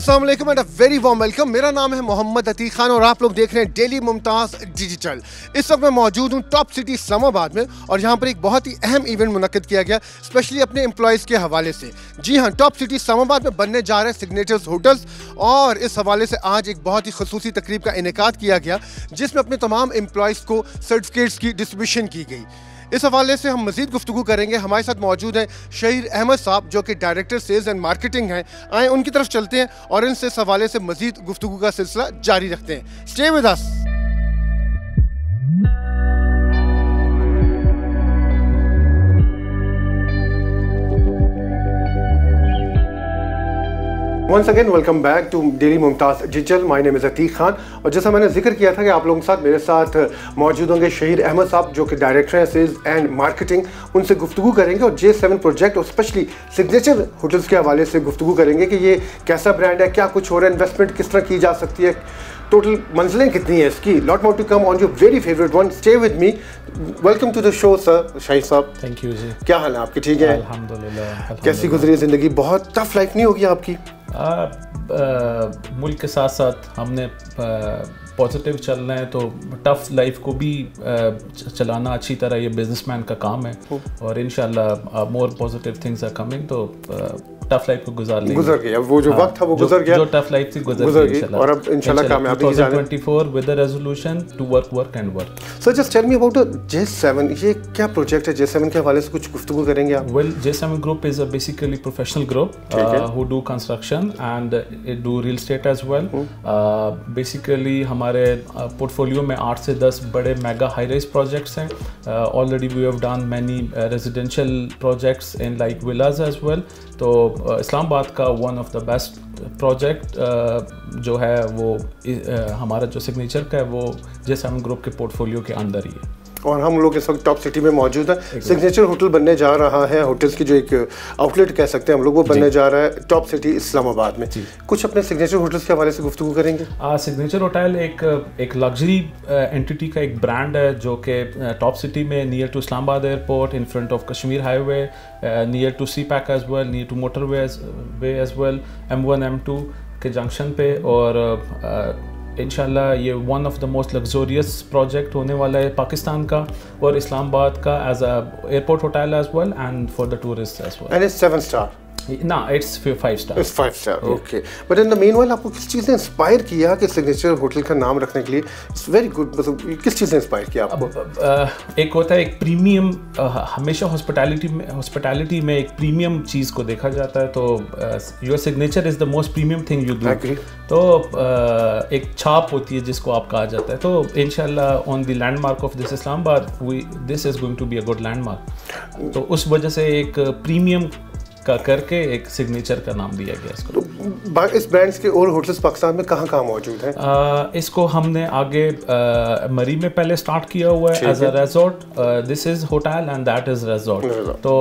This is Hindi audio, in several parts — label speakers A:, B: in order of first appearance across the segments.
A: अस्सलाम वालेकुम and a very warm welcome. मेरा नाम है मोहम्मद अतीक खान और आप लोग देख रहे हैं डेली मुमताज़ डिजिटल। इस वक्त मैं मौजूद हूँ टॉप सिटी इस्लामाबाद में और यहाँ पर एक बहुत ही अहम इवेंट मुनक्किद किया गया स्पेशली अपने एम्प्लॉयज़ के हवाले से। जी हाँ, टॉप सिटी इस्लामाबाद में बनने जा रहे सिग्नेचर्स होटल्स और इस हवाले से आज एक बहुत ही खसूसी तकरीब का इनेकाद किया गया जिसमें अपने तमाम एम्प्लॉयज़ को सर्टिफिकेट्स की डिस्ट्रीब्यूशन की गई। इस हवाले से हम मज़ीद गुफ्तगू करेंगे। हमारे साथ मौजूद हैं शहीर अहमद साहब जो कि डायरेक्टर सेल्स एंड मार्केटिंग हैं। आए उनकी तरफ चलते हैं और इनसे इस हवाले से मज़ीद गुफ्तगू का सिलसिला जारी रखते हैं। Stay with us. Once again, welcome back to Daily Mumtaz Digital. My name is Atiq Khan और जैसा मैंने जिक्र किया था कि आप लोगों के साथ मेरे साथ मौजूद होंगे शहीर अहमद साहब जो कि डायरेक्टर हैं सेल्स एंड मार्केटिंग। उनसे गुफ्तगू करेंगे और J7 प्रोजेक्ट और स्पेशली सिग्नेचर होटल्स के हवाले से गुफ्तगू करेंगे कि ये कैसा ब्रांड है, क्या कुछ हो रहा है, इन्वेस्टमेंट किस तरह की जा सकती है, टोटल मंजिलें कितनी है इसकी। Lot more to come on your very favourite one. Stay with me. Welcome to the show sir Shahid साहब।
B: Thank you ji.
A: क्या हाल है आपके? ठीक है
B: अल्हम्दुलिल्लाह।
A: कैसी गुजरी ज़िंदगी? बहुत टफ लाइफ नहीं होगी आपकी?
B: मुल्क के साथ साथ हमने पॉजिटिव चलना है तो टफ लाइफ को भी चलाना अच्छी तरह ये बिजनेसमैन का काम है और इंशाल्लाह more positive things are coming. तो टफ लाइफ को गुजार
A: गया वो जो वक्त था वो गुजर गया,
B: जो टफ लाइफ थी गुजर गई
A: और अब इंशाल्लाह कामयाबी की जाने
B: 2024 with the resolution to work and work.
A: Sir just tell me about J7। ये क्या प्रोजेक्ट है? J7 के हवाले से कुछ गुफ्तगू करेंगे आप?
B: Well, J7 group is a basically professional group who do construction and do real estate as well. Basically हमारे पोर्टफोलियो में 8 से 10 बड़े मेगा हाई राइज प्रोजेक्ट्स हैं। Already we have done many residential projects in like villas as well. तो इस्लामाबाद का one of the best project जो है वो हमारा जो सिग्नेचर का है वो J7 ग्रुप के पोर्टफोलियो के अंदर ही है
A: और हम लोग इस वक्त टॉप सिटी में मौजूद है। सिग्नेचर होटल बनने जा रहा है, होटल्स की जो एक आउटलेट कह सकते हैं हम लोग, वो बनने जा रहा है टॉप सिटी इस्लामाबाद में। कुछ अपने सिग्नेचर होटल्स के हवाले से गुफ्तगू करेंगे?
B: सिग्नेचर होटल एक लग्जरी एंटिटी का एक ब्रांड है जो कि टॉप सिटी में near to Islamabad airport, in front of Kashmir highway, near to CPEC as well, near to motorway as well, M1 M2 के जंक्शन पे। और इंशाल्लाह ये one of the most luxurious project होने वाला है पाकिस्तान का और इस्लामाबाद का as a airport hotel as well and for the tourist as well.
A: And it's 7 star?
B: ना, it's 5 star.
A: It's 5 star, okay. But in the meanwhile आपको किस चीज़ ने इंस्पायर किया कि सिग्नेचर होटल का नाम रखने के लिए? It's very good. मतलब किस चीज़ ने इंस्पायर किया आपको?
B: एक होता है एक प्रीमियम, हमेशा हॉस्पिटैलिटी में एक प्रीमियम चीज़ को देखा जाता है। तो your signature is the most premium thing you do. तो एक छाप होती है जिसको आप कहा जाता है। तो इंशाल्लाह on the landmark of this Islamabad this is going to be a good landmark. तो उस वजह से एक प्रीमियम का करके एक सिग्नेचर का नाम दिया गया इसको।
A: तो इस ब्रांड्स के और होटल्स पाकिस्तान में कहाँ कहाँ मौजूद हैं?
B: इसको हमने आगे मरी में पहले स्टार्ट किया हुआ है as a resort. This is hotel and that is resort. तो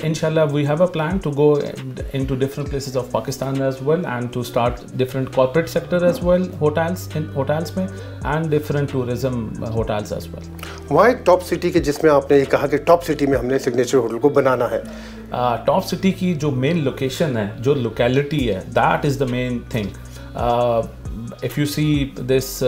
B: इंशाल्लाह we have a plan to go into different places of Pakistan as well and to start different corporate sector as well, hotels में and different tourism hotels as well.
A: Why top city के, जिसमें आपने ये कहा कि टॉप सिटी में हमने सिग्नेचर होटल को बनाना है?
B: टॉप सिटी की जो मेन लोकेशन है, जो लोकेलिटी है, that is the main thing. If you see this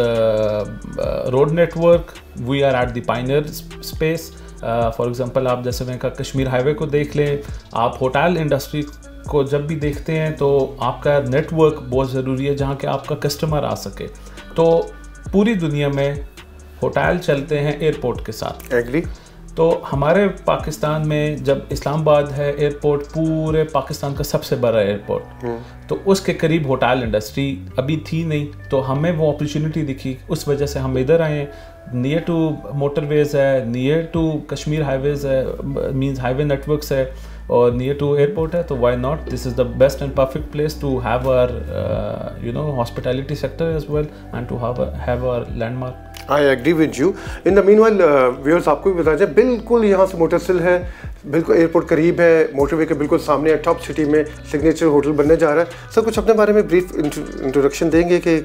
B: road network, we are at the pioneer space. For example आप जैसे मैंने कहा कश्मीर हाईवे को देख लें, आप होटल इंडस्ट्री को जब भी देखते हैं तो आपका नेटवर्क बहुत ज़रूरी है जहाँ के आपका कस्टमर आ सके। तो पूरी दुनिया में होटल चलते हैं एयरपोर्ट के साथ।
A: एग्री।
B: तो हमारे पाकिस्तान में जब इस्लामाबाद है एयरपोर्ट, पूरे पाकिस्तान का सबसे बड़ा एयरपोर्ट, तो उसके करीब होटल इंडस्ट्री अभी थी नहीं। तो हमें वो अपॉर्चुनिटी दिखी, उस वजह से हम इधर आए। नियर टू मोटरवेज है, नियर टू कश्मीर हाईवेज है, मींस हाईवे नेटवर्क्स है और नियर टू एयरपोर्ट है। तो why not, this is the best and perfect place to have our hospitality sector as well and to have our landmark.
A: I agree with you. In the meanwhile viewers आपको भी बता दें, बिल्कुल यहाँ से मोटरसिल है, बिल्कुल एयरपोर्ट करीब है, मोटरवे के बिल्कुल सामने है, टॉप सिटी में सिग्नेचर होटल बनने जा रहा है। सर कुछ अपने बारे में ब्रीफ इंट्रोडक्शन देंगे कि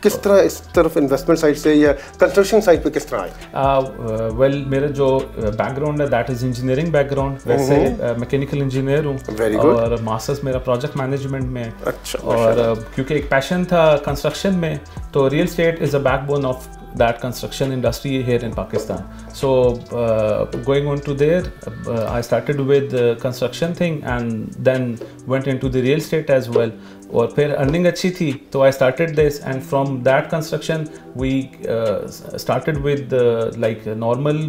A: किस तरह इस तरफ इन्वेस्टमेंट साइड से या कंस्ट्रक्शन साइड पे किस तरह आए?
B: वेल मेरा जो बैकग्राउंड है दैट इज इंजीनियरिंग बैकग्राउंड, वैसे मैकेनिकल इंजीनियर हूँ और मास्टर्स मेरा प्रोजेक्ट मैनेजमेंट में।
A: अच्छा।
B: और क्योंकि एक पैशन था कंस्ट्रक्शन में, तो real estate is a backbone of that construction industry here in Pakistan. So going on to there, I started with the construction thing and then went into the real estate as well. और फिर अर्निंग अच्छी थी तो I started this and from that construction we started with like normal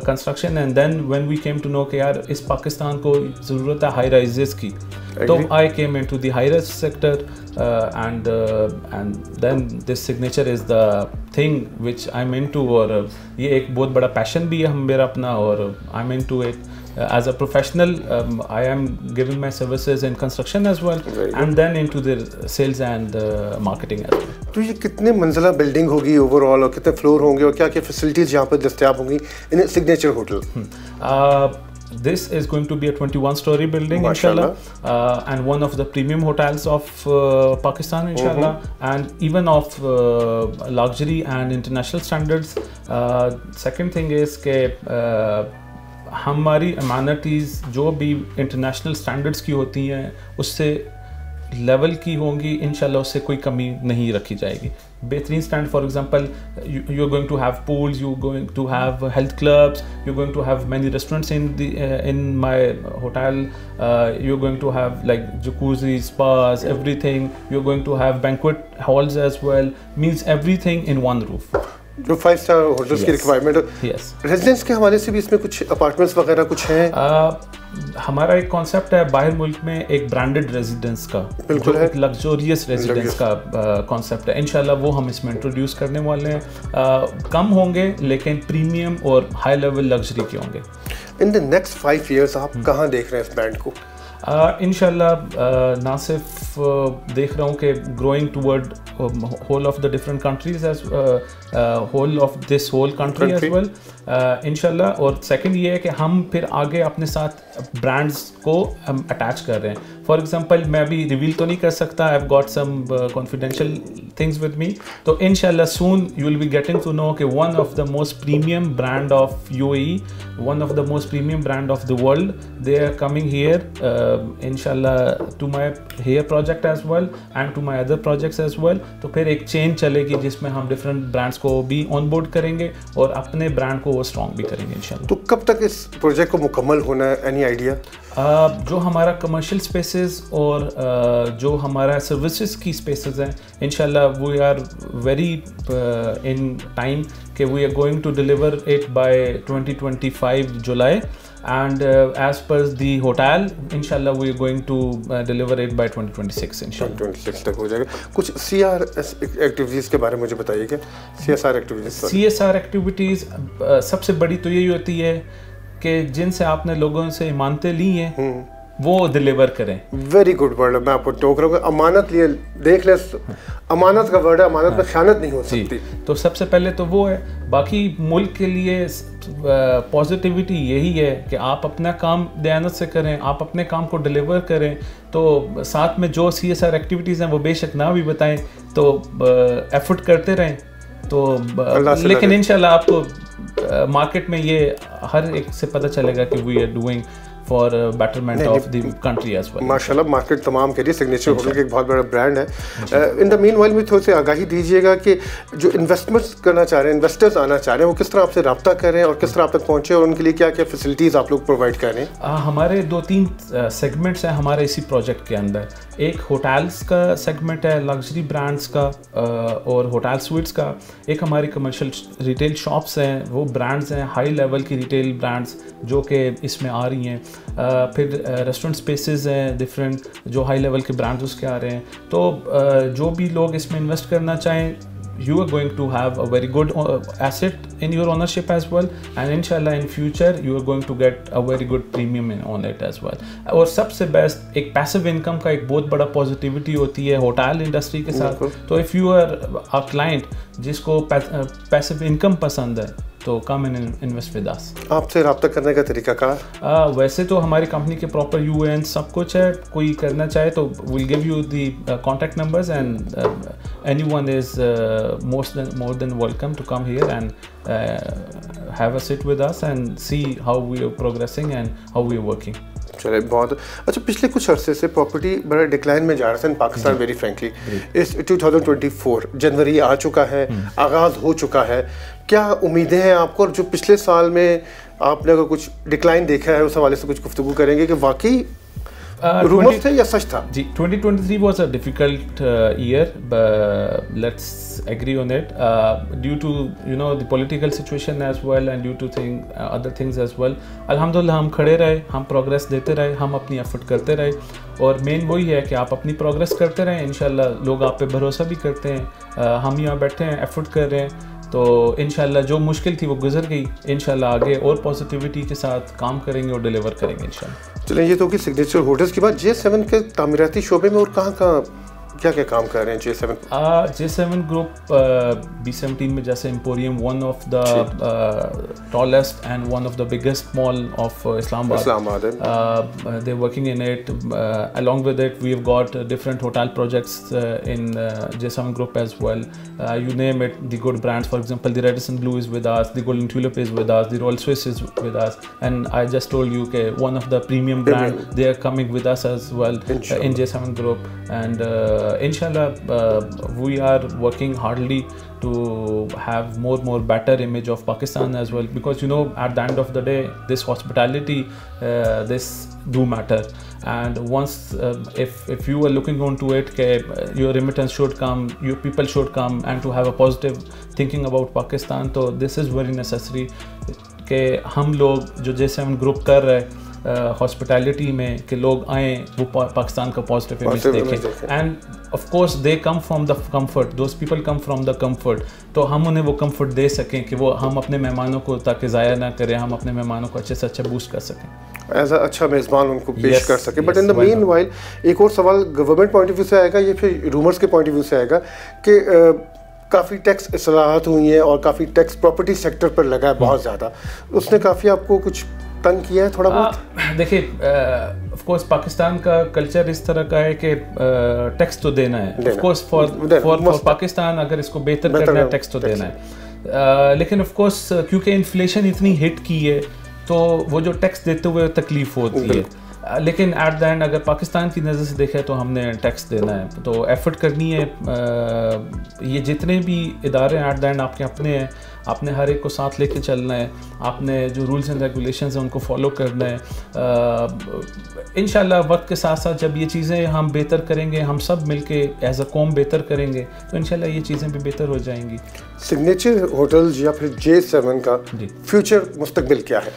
B: construction and then when we came to know कि यार इस पाकिस्तान को ज़रूरत है हाई राइजेस की, तो I came into the high rise sector and then this signature is the thing which I am into. और ये एक बहुत बड़ा पैशन भी है मेरा अपना, और आई am into it as a professional. I am giving my services in construction as well and then into the sales and marketing as well.
A: तो ये कितने मंजिला बिल्डिंग होगी ओवरऑल और कितने फ्लोर होंगे और क्या क्या फैसिलिटीज यहाँ पर दस्तयाब होंगी in signature hotel?
B: This is going to be a 21-story building, inshallah, and one of the premium hotels of Pakistan, inshallah, and even of luxury and international standards. Second thing is के हमारी अमानिटीज़ जो भी इंटरनेशनल स्टैंडर्ड्स की होती हैं उससे लेवल की होंगी, इंशाल्लाह उससे कोई कमी नहीं रखी जाएगी। बेहतरीन stand, for example you are going to have pools, you are going to have health clubs, you are going to have many restaurants in my hotel, you are going to have like jacuzzi, spas, everything, you are going to have banquet halls as well, means everything in one roof.
A: जो 5-स्टार होटल्स की रिक्वायरमेंट है, रेजिडेंस के हवाले से भी इसमें कुछ अपार्टमेंट्स वगैरह कुछ हैं?
B: हमारा एक कॉन्सेप्ट है बाहर मुल्क में एक ब्रांडेड रेजिडेंस का, जो एक लग्जोरियस रेजिडेंस का कॉन्सेप्ट है। इंशाल्लाह वो हम इसमें इंट्रोड्यूस करने वाले हैं। कम होंगे लेकिन प्रीमियम और हाई लेवल लग्जरी के होंगे।
A: इन द नेक्स्ट 5 years आप कहाँ देख रहे हैं इस ब्रांड को?
B: इंशाल्लाह ना सिर्फ देख रहा हूँ कि growing toward whole of the different countries as whole of this whole country as well इंशाल्लाह। और सेकंड ये है कि हम फिर आगे अपने साथ ब्रांड्स को अटैच कर रहे हैं। फॉर एग्जांपल मैं अभी रिवील तो नहीं कर सकता, I have got some confidential things with me, तो इंशाल्लाह soon you will be getting to know कि one of the most premium brand of UAE, one of the most premium brand of the world, they are coming here इंशाल्लाह to my here project as well and to my other projects as well. तो फिर एक चेन चलेगी जिसमें हम डिफरेंट ब्रांड्स को भी ऑन बोर्ड करेंगे और अपने ब्रांड को वो स्ट्रॉन्ग भी करेंगे इंशाल्लाह।
A: तो कब तक इस प्रोजेक्ट को मुकम्मल होना है, एनी आइडिया?
B: जो हमारा कमर्शियल स्पेसेस और जो हमारा सर्विसेज की स्पेसेस हैं, इंशाल्लाह we are very in time कि we are going to deliver it by 2025 July and as per the hotel inshallah we are going to deliver it by 2026 inshallah।
A: 2026 तक हो जाएगा। कुछ CRS एक्टिविटीज़ के बारे में मुझे बताइए क्या? CSR activities?
B: CSR एक्टिविटीज़ सबसे बड़ी तो यही होती है कि जिनसे आपने लोगों से इमानतें ली हैं वो डिलीवर करें।
A: वेरी गुड वर्ड है, मैं आपको टोक रहा हूँ। अमानत लिए देख ले, अमानत का वर्ड है, अमानत में ख़यानत नहीं हो सकती।
B: तो सबसे पहले तो वो है। बाकी मुल्क के लिए पॉजिटिविटी यही है कि आप अपना काम दयानत से करें, आप अपने काम को डिलीवर करें। तो साथ में जो CSR एक्टिविटीज़ हैं वो बेशक ना भी बताएं, तो एफर्ट करते रहें। तो लेकिन इंशाल्लाह आपको मार्केट में ये हर एक से पता चलेगा कि we are doing for betterment of the country as well.
A: माशाल्लाह मार्केट तमाम के लिए सिग्नेचर होटल का एक बहुत बड़ा ब्रांड है। इन द मीन वाइल में थोड़ी सी आगाही दीजिएगा कि जो इन्वेस्टमेंट्स करना चाह रहे हैं, इन्वेस्टर्स आना चाह रहे हैं, वो किस तरह आपसे रब्ता करें और किस तरह आप तक पहुँचे और उनके लिए क्या क्या फैसिलिटीज़ आप लोग प्रोवाइड कर रहे हैं?
B: हमारे 2-3 सेगमेंट्स हैं हमारे इसी प्रोजेक्ट के अंदर। एक होटल्स का सेगमेंट है, लग्जरी ब्रांड्स का और होटल स्वीट्स का। एक हमारी कमर्शियल रिटेल शॉप्स हैं, वो ब्रांड्स हैं, हाई लेवल की रिटेल ब्रांड्स जो कि इसमें आ रही हैं। फिर रेस्टोरेंट स्पेसेस हैं डिफरेंट, जो हाई लेवल के ब्रांड्स उसके आ रहे हैं। तो जो भी लोग इसमें इन्वेस्ट करना चाहें, you are going to have a very good asset in your ownership as well, and inshallah in future you are going to get a very good premium on it as well। और सबसे बेस्ट एक पैसिव इनकम का एक बहुत बड़ा पॉजिटिविटी होती है होटल इंडस्ट्री के साथ। तो if you are a client जिसको पैसिव इनकम पसंद है, तो come and invest with us.
A: आपसे रब्ता करने का तरीका का?
B: वैसे तो हमारी कंपनी के प्रॉपर यूएएन सब कुछ है, कोई करना चाहे तो will give you the contact numbers and anyone is more than welcome to come here and have a sit with us and see how we are progressing and how we are working.
A: चलिए बहुत अच्छा। पिछले कुछ अरसे से प्रॉपर्टी बड़ा डिक्लाइन में जा रहा था इन पाकिस्तान वेरी फ्रेंकली। इस 2024 जनवरी आ चुका है, आगाज़ हो चुका है, क्या उम्मीदें हैं आपको? और जो पिछले साल में आपने अगर कुछ डिक्लाइन देखा है उस हवाले से कुछ गुफ्तगू करेंगे कि वाकई रूमर्स थे या सच था?
B: जी, 2023 was a difficult year, but let's agree on it due to the political situation as well and due to other things as well. अल्हम्दुलिल्लाह हम खड़े रहे, हम प्रोग्रेस देते रहे, हम अपनी एफर्ट करते रहे और मेन वही है कि आप अपनी प्रोग्रेस करते रहें, इंशाल्लाह लोग आप पे भरोसा भी करते हैं। हम यहाँ बैठे हैं, एफर्ट कर रहे हैं, तो इंशाल्लाह जो मुश्किल थी वो गुजर गई। इंशाल्लाह आगे और पॉजिटिविटी के साथ काम करेंगे और डिलीवर करेंगे इंशाल्लाह।
A: चलें, ये तो कि सिग्नेचर होटल्स की बात। J7 के तामीराती शोबे में और कहाँ क्या क्या काम कर रहे हैं J7?
B: J7 ग्रुप B17 में जैसे emporium, one of the tallest and one of the biggest mall of Islamabad, they are working in it. Along with it we have got different hotel projects in J7 group as well. You name it, the good brands, for example the Radisson Blu is with us, the Golden Tulip is with us, the Royal Swiss is with us, and I just told you okay, one of the premium brand they are coming with us as well in J7 group. And inshallah we are working hardly to have more better image of Pakistan as well, because at the end of the day this hospitality this do matter, and once if you are looking onto it your remittance should come, your people should come and to have a positive thinking about Pakistan, so this is very necessary कि हम लोग जो J7 ग्रुप कर रहे हैं हॉस्पिटैलिटी में कि लोग आए वो पाकिस्तान का पॉजिटिव इमेज देखें, end of course they come from the comfort, those people come from the comfort, तो हम उन्हें वो कंफर्ट दे सकें कि वो हम अपने मेहमानों को ताकि ज़ाया ना करें, हम अपने मेहमानों को अच्छे से अच्छा बूस्ट कर सकें,
A: एज अच्छा मेज़बान उनको पेश कर सके। But in the mean while एक और सवाल गवर्नमेंट पॉइंट ऑफ व्यू से आएगा, ये फिर रूमर्स के पॉइंट ऑफ व्यू से आएगा कि काफ़ी टैक्स इस्लाहत हुई हैं और काफ़ी टैक्स प्रॉपर्टी सेक्टर पर लगा है बहुत ज़्यादा, उसने काफ़ी आपको कुछ तंग किया है थोड़ा बहुत?
B: देखिए ऑफ कोर्स पाकिस्तान का कल्चर इस तरह का है कि टैक्स तो देना है, ऑफ कोर्स फॉर पाकिस्तान अगर इसको बेहतर करना है टैक्स तो देना है, लेकिन ऑफ कोर्स क्योंकि इन्फ्लेशन इतनी हिट की है तो वो जो टैक्स देते हुए तकलीफ होती है, लेकिन एट द एंड अगर पाकिस्तान की नज़र से देखें तो हमने टैक्स देना है, तो एफर्ट करनी है। ये जितने भी इदारे एट द एंड आपके अपने हैं, आपने हर एक को साथ लेके चलना है, आपने जो रूल्स एंड रेगुलेशंस हैं उनको फॉलो करना है। इंशाल्लाह वक्त के साथ साथ जब ये चीज़ें हम बेहतर करेंगे, हम सब मिलके एज अ कौम बेहतर करेंगे, तो इंशाल्लाह ये चीज़ें भी बेहतर हो जाएंगी।
A: सिग्नेचर होटल्स या फिर J7 का फ्यूचर मुस्तकबिल क्या है?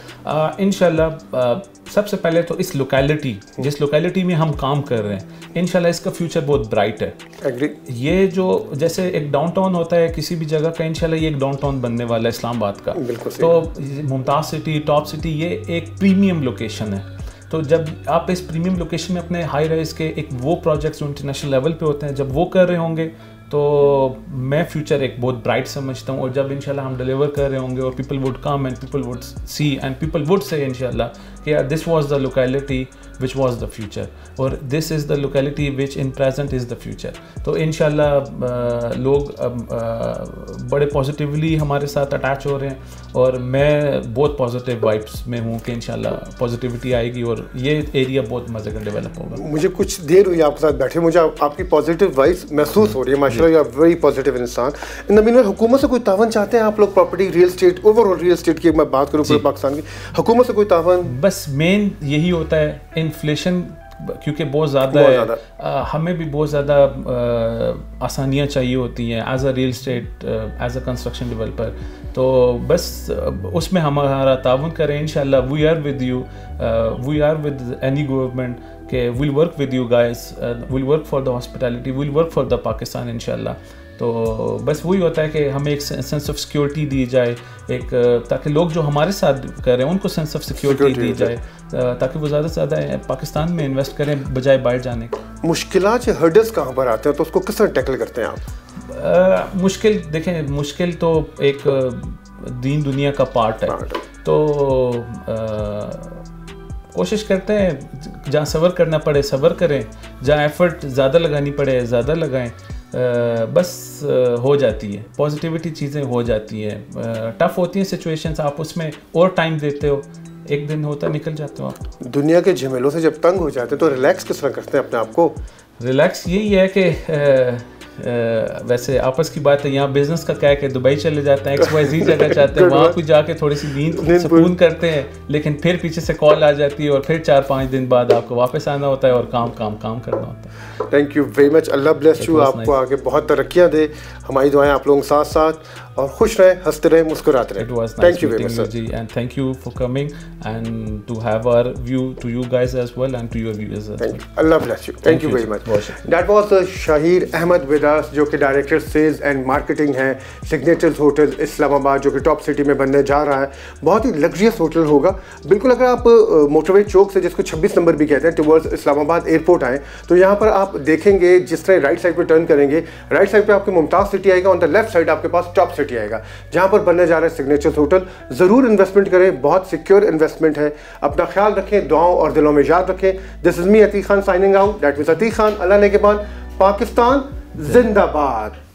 B: इंशाल्लाह सबसे पहले तो इस लोकेलिटी, जिस लोकेलिटी में हम काम कर रहे हैं, इंशाल्लाह इसका फ्यूचर बहुत ब्राइट है।
A: एग्री।
B: ये जो जैसे एक डाउनटाउन होता है किसी भी जगह का, इंशाल्लाह ये एक डाउनटाउन बनने वाला है इस्लामाबाद का।
A: बिल्कुल।
B: तो मुमताज़ सिटी, टॉप सिटी, ये एक प्रीमियम लोकेशन है, तो जब आप इस प्रीमियम लोकेशन में अपने हाई राइज के एक वो प्रोजेक्ट्स जो इंटरनेशनल लेवल पे होते हैं जब वो कर रहे होंगे तो मैं फ्यूचर एक बहुत ब्राइट समझता हूँ, और जब इंशाल्लाह हम डिलीवर कर रहे होंगे और people would come and people would see and people would say इंशाल्लाह कि this was the locality which was the future, और this is the locality which in present is the future। तो इंशाल्लाह लोग बड़े पॉजिटिवली हमारे साथ अटैच हो रहे हैं, और मैं बहुत पॉजिटिव वाइब्स में हूँ कि इंशाल्लाह पॉजिटिविटी आएगी और ये एरिया बहुत मज़े का डेवलप होगा।
A: मुझे कुछ देर हुई आपके साथ बैठे, मुझे आपकी पॉजिटिव वाइब्स महसूस हो रही है, माशाल्लाह यू आर वेरी पॉजिटिव इंसान। इन द मीनवाइल हुकूमत से कोई तावन चाहते हैं आप लोग? Property, real estate, overall real estate की मैं बात करूँ पूरे पाकिस्तान की, हुकूमत से कोई तावन?
B: बस मेन यही होता है, इन्फ्लेशन क्योंकि बहुत ज़्यादा है, हमें भी बहुत ज़्यादा आसानियाँ चाहिए होती हैं as a real state, as a construction developer, तो बस उसमें हमारा ताउन करें इंशाल्लाह। We are with you, we are with any government के will work with you guys, will work for the hospitality, will work for the Pakistan इंशाल्लाह। तो बस वही होता है कि हमें एक सेंस ऑफ सिक्योरिटी दी जाए, एक ताकि लोग जो हमारे साथ कर रहे हैं उनको सेंस ऑफ सिक्योरिटी दी जाए, ताकि वो ज़्यादा से ज़्यादा पाकिस्तान में इन्वेस्ट करें बजाय बाहर जाने के।
A: मुश्किलात या हर्डल्स कहाँ पर आते हैं, तो उसको किस तरह टैकल करते हैं आप?
B: मुश्किल देखें, मुश्किल तो एक दीन दुनिया का पार्ट है। तो कोशिश करते हैं जहाँ सब्र करना पड़े सब्र करें, जहाँ एफर्ट ज़्यादा लगानी पड़े ज़्यादा लगाएं, बस हो जाती है पॉजिटिविटी, चीज़ें हो जाती हैं। टफ़ होती हैं सिचुएशंस, आप उसमें और टाइम देते हो, एक दिन होता निकल जाते हो आप।
A: दुनिया के झमेलों से जब तंग हो जाते हैं तो रिलैक्स किस तरह करते हैं अपने आप को? रिलैक्स
B: यही है कि वैसे आपस की बात है, यहाँ बिजनेस का क्या है कि दुबई चले जाते हैं, XYZ जगह जाते हैं, वहाँ कुछ जाके थोड़ी सी नींद सुकून करते हैं, लेकिन फिर पीछे से कॉल आ जाती है और फिर 4-5 दिन बाद आपको वापस आना होता है और काम करना होता है।
A: Thank you very much, Allah bless you, आपको आगे बहुत तरक्कियाँ दे, हमारी दुआएं आप लोगों के साथ साथ, और खुश रहें, हंसते रहें, मुस्कुराते रहें।
B: थैंक यू वेरी मच जी, and thank you for coming and to have our view to you guys as well and to your viewers as well.
A: Allah bless you, thank you very much. That was Shahir Ahmed with us, जो कि डायरेक्टर सेल्स एंड मार्केटिंग है सिग्नेचर्स होटल इस्लामाबाद, जो कि टॉप सिटी में बनने जा रहा है। बहुत ही लग्जरियस होटल होगा बिल्कुल। अगर आप मोटरवे चौक से, जिसको 26 नंबर भी कहते हैं, टुवर्ड्स इस्लामाबाद एयरपोर्ट आए तो यहाँ पर आप देखेंगे जिस तरह राइट साइड पे टर्न करेंगे, राइट साइड पे आपके मुमताज़ सिटी आएगा, ऑन द लेफ्ट साइड आपके पास टॉप सिटी आएगा, जहाँ पर बनने जा रहा है सिग्नेचर्स होटल। ज़रूर इन्वेस्टमेंट करें, बहुत सिक्योर इन्वेस्टमेंट है। अपना ख्याल रखें, दुआओं और दिलों में याद रखें। This is me Atiq Khan signing out, that means Atiq Khan, Allah नेगेबान, पाकिस्तान जिंदाबाद।